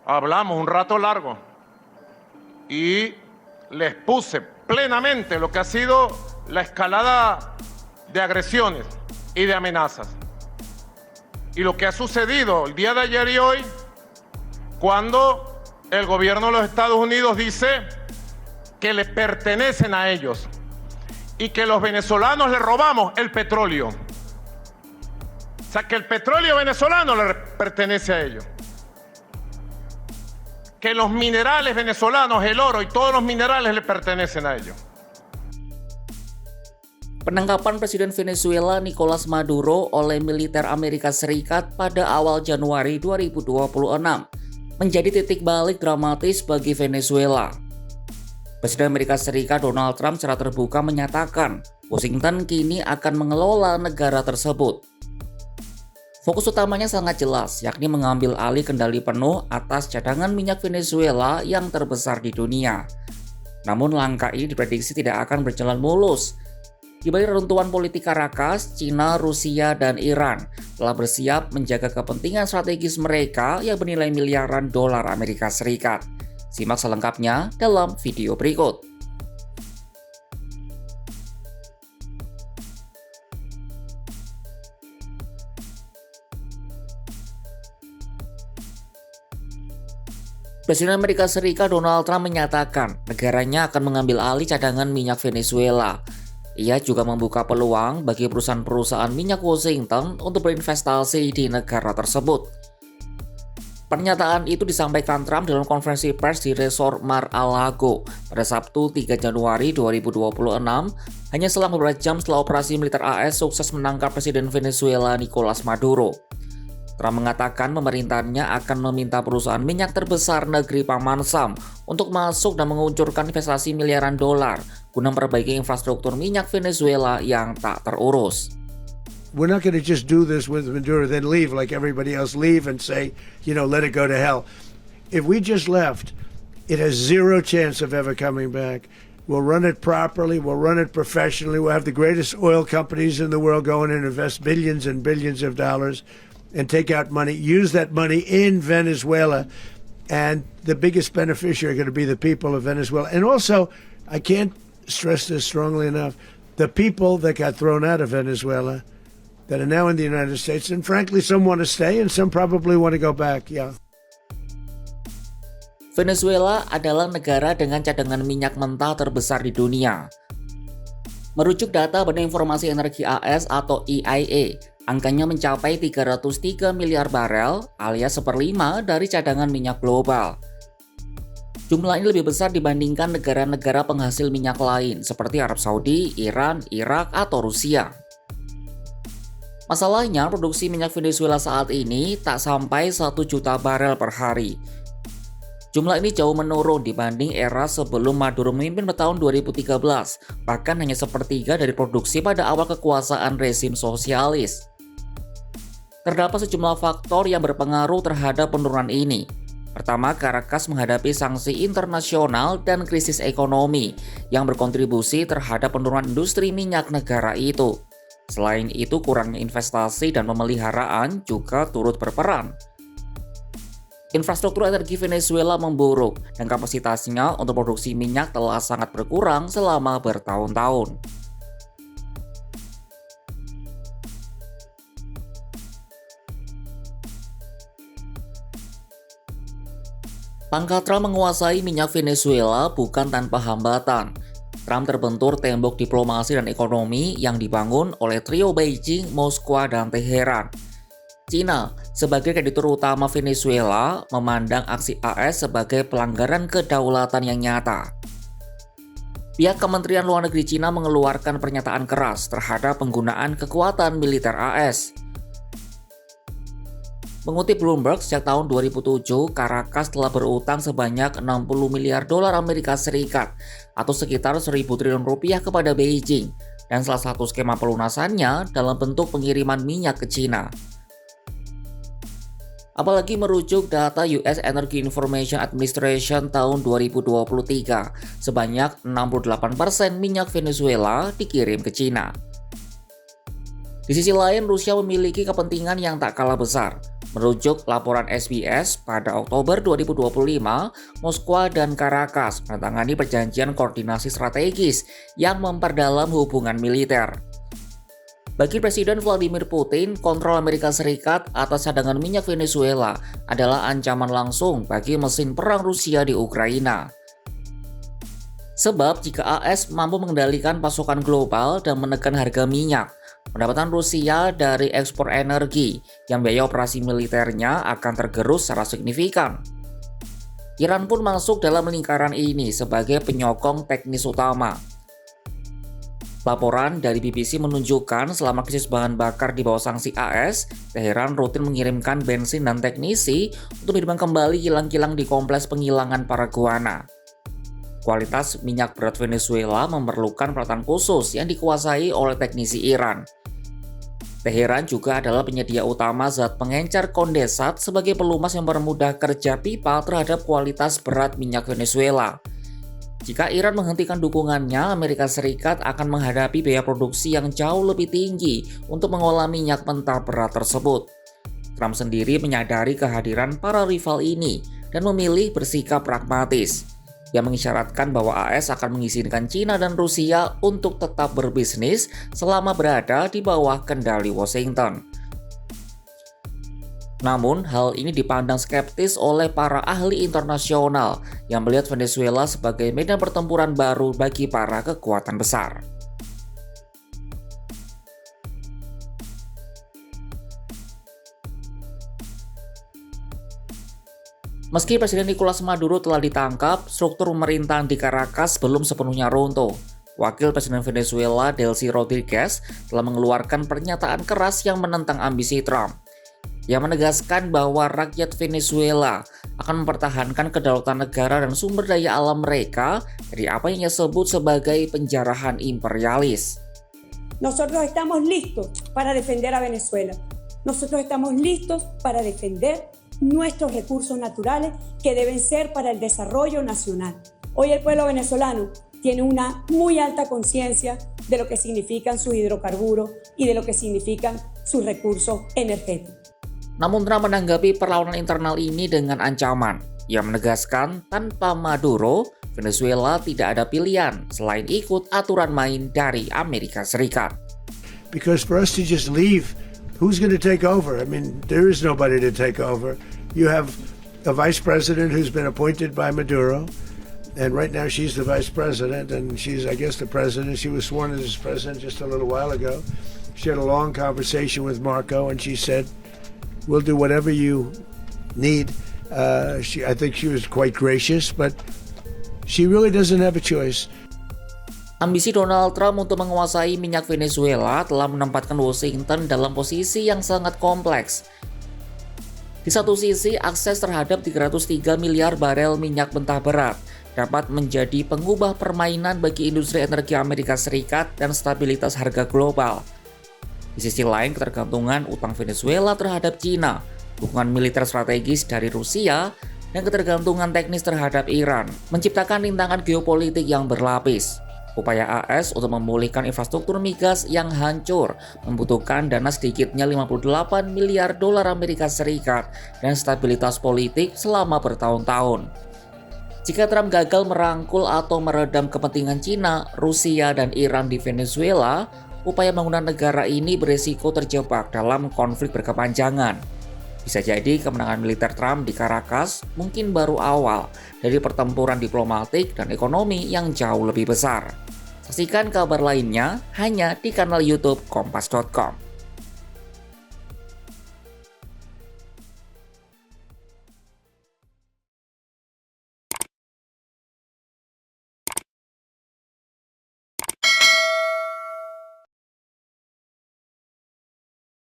hablamos un rato largo y les puse plenamente lo que ha sido la escalada de agresiones y de amenazas. Y lo que ha sucedido el día de ayer y hoy, cuando el gobierno de los Estados Unidos dice que le pertenecen a ellos y que los venezolanos le robamos el petróleo. O sea, que el petróleo venezolano le pertenece a ellos. Que los minerales venezolanos, el oro y todos los minerales le pertenecen a ellos. Penangkapan Presiden Venezuela Nicolas Maduro oleh militer Amerika Serikat pada awal Januari 2026 menjadi titik balik dramatis bagi Venezuela. Presiden Amerika Serikat Donald Trump secara terbuka menyatakan Washington kini akan mengelola negara tersebut. Fokus utamanya sangat jelas, yakni mengambil alih kendali penuh atas cadangan minyak Venezuela yang terbesar di dunia. Namun langkah ini diprediksi tidak akan berjalan mulus. Di balik reruntuhan politik Caracas, China, Rusia, dan Iran telah bersiap menjaga kepentingan strategis mereka yang bernilai miliaran dolar Amerika Serikat. Simak selengkapnya dalam video berikut. Presiden Amerika Serikat Donald Trump menyatakan negaranya akan mengambil alih cadangan minyak Venezuela. Ia juga membuka peluang bagi perusahaan-perusahaan minyak Washington untuk berinvestasi di negara tersebut. Pernyataan itu disampaikan Trump dalam konferensi pers di resort Mar-a-Lago pada Sabtu 3 Januari 2026, hanya selang beberapa jam setelah operasi militer AS sukses menangkap Presiden Venezuela Nicolas Maduro. Trump mengatakan pemerintahnya akan meminta perusahaan minyak terbesar negeri Paman Sam untuk masuk dan menguncurkan investasi miliaran dolar guna memperbaiki infrastruktur minyak Venezuela yang tak terurus. We're not going to just do this with Maduro, then leave like everybody else, leave and say, let it go to hell. If we just left, it has zero chance of ever coming back. We'll run it properly, we'll run it professionally, we'll have the greatest oil companies in the world go in and invest billions and billions of dollars and take out money, use that money in Venezuela, and the biggest beneficiary are going to be the people of Venezuela. And also, I can't stress this strongly enough, the people that got thrown out of Venezuela that are now in the United States, and frankly, some want to stay and some probably want to go back, yeah. Venezuela adalah negara dengan cadangan minyak mentah terbesar di dunia. Merujuk data Badan Informasi Energi AS atau EIA, angkanya mencapai 303 miliar barel alias 1/5 dari cadangan minyak global. Jumlah ini lebih besar dibandingkan negara-negara penghasil minyak lain seperti Arab Saudi, Iran, Irak, atau Rusia. Masalahnya, produksi minyak Venezuela saat ini tak sampai 1 juta barel per hari. Jumlah ini jauh menurun dibanding era sebelum Maduro memimpin pada tahun 2013, bahkan hanya sepertiga dari produksi pada awal kekuasaan rezim sosialis. Terdapat sejumlah faktor yang berpengaruh terhadap penurunan ini. Pertama, Caracas menghadapi sanksi internasional dan krisis ekonomi yang berkontribusi terhadap penurunan industri minyak negara itu. Selain itu, kurangnya investasi dan pemeliharaan juga turut berperan. Infrastruktur energi Venezuela memburuk dan kapasitasnya untuk produksi minyak telah sangat berkurang selama bertahun-tahun. Pangkat Trump menguasai minyak Venezuela bukan tanpa hambatan. Trump terbentur tembok diplomasi dan ekonomi yang dibangun oleh trio Beijing, Moskwa, dan Teheran. China, sebagai kreditur utama Venezuela, memandang aksi AS sebagai pelanggaran kedaulatan yang nyata. Pihak Kementerian Luar Negeri China mengeluarkan pernyataan keras terhadap penggunaan kekuatan militer AS. Mengutip Bloomberg, sejak tahun 2007, Caracas telah berutang sebanyak 60 miliar dolar Amerika Serikat atau sekitar 1.000 triliun rupiah kepada Beijing, dan salah satu skema pelunasannya dalam bentuk pengiriman minyak ke China. Apalagi merujuk data US Energy Information Administration tahun 2023, sebanyak 68% minyak Venezuela dikirim ke China. Di sisi lain, Rusia memiliki kepentingan yang tak kalah besar. Merujuk laporan SBS, pada Oktober 2025, Moskwa dan Caracas menandatangani perjanjian koordinasi strategis yang memperdalam hubungan militer. Bagi Presiden Vladimir Putin, kontrol Amerika Serikat atas cadangan minyak Venezuela adalah ancaman langsung bagi mesin perang Rusia di Ukraina. Sebab jika AS mampu mengendalikan pasokan global dan menekan harga minyak, pendapatan Rusia dari ekspor energi yang biaya operasi militernya akan tergerus secara signifikan. Iran pun masuk dalam lingkaran ini sebagai penyokong teknis utama. Laporan dari BBC menunjukkan selama krisis bahan bakar di bawah sanksi AS, Teheran rutin mengirimkan bensin dan teknisi untuk menghidupkan kembali kilang-kilang di kompleks penghilangan Paraguana. Kualitas minyak berat Venezuela memerlukan peralatan khusus yang dikuasai oleh teknisi Iran. Teheran juga adalah penyedia utama zat pengencer kondensat sebagai pelumas yang mempermudah kerja pipa terhadap kualitas berat minyak Venezuela. Jika Iran menghentikan dukungannya, Amerika Serikat akan menghadapi biaya produksi yang jauh lebih tinggi untuk mengolah minyak mentah berat tersebut. Trump sendiri menyadari kehadiran para rival ini dan memilih bersikap pragmatis. Dia mengisyaratkan bahwa AS akan mengizinkan China dan Rusia untuk tetap berbisnis selama berada di bawah kendali Washington. Namun, hal ini dipandang skeptis oleh para ahli internasional yang melihat Venezuela sebagai medan pertempuran baru bagi para kekuatan besar. Meski Presiden Nicolas Maduro telah ditangkap, struktur pemerintahan di Caracas belum sepenuhnya runtuh. Wakil Presiden Venezuela, Delcy Rodriguez, telah mengeluarkan pernyataan keras yang menentang ambisi Trump. Yang menegaskan bahwa rakyat Venezuela akan mempertahankan kedaulatan negara dan sumber daya alam mereka dari apa yang ia sebut sebagai penjarahan imperialis. Nosotros estamos listos para defender a Venezuela. Nosotros estamos listos para defender nuestros recursos naturales que deben ser para el desarrollo nacional. Hoy el pueblo venezolano tiene una muy alta conciencia de lo que significan sus hidrocarburos y de lo que significan sus recursos energéticos. Namun Trump menanggapi perlawanan internal ini dengan ancaman. Ia menegaskan tanpa Maduro, Venezuela tidak ada pilihan selain ikut aturan main dari Amerika Serikat. Because for us to just leave, who's going to take over? I mean, there is nobody to take over. You have a vice president who's been appointed by Maduro, and right now she's the vice president, and she's, I guess, the president. She was sworn in as president just a little while ago. She had a long conversation with Marco, and she said, we'll do whatever you need. I think she was quite gracious, but she really doesn't have a choice. Ambisi Donald Trump untuk menguasai minyak Venezuela telah menempatkan Washington dalam posisi yang sangat kompleks. Di satu sisi, akses terhadap 303 miliar barel minyak mentah berat dapat menjadi pengubah permainan bagi industri energi Amerika Serikat dan stabilitas harga global. Di sisi lain, ketergantungan utang Venezuela terhadap China, dukungan militer strategis dari Rusia, dan ketergantungan teknis terhadap Iran menciptakan rintangan geopolitik yang berlapis. Upaya AS untuk memulihkan infrastruktur migas yang hancur membutuhkan dana sedikitnya 58 miliar dolar Amerika Serikat dan stabilitas politik selama bertahun-tahun. Jika Trump gagal merangkul atau meredam kepentingan China, Rusia, dan Iran di Venezuela, upaya bangunan negara ini beresiko terjebak dalam konflik berkepanjangan. Bisa jadi kemenangan militer Trump di Caracas mungkin baru awal dari pertempuran diplomatik dan ekonomi yang jauh lebih besar. Saksikan kabar lainnya hanya di kanal YouTube Kompas.com.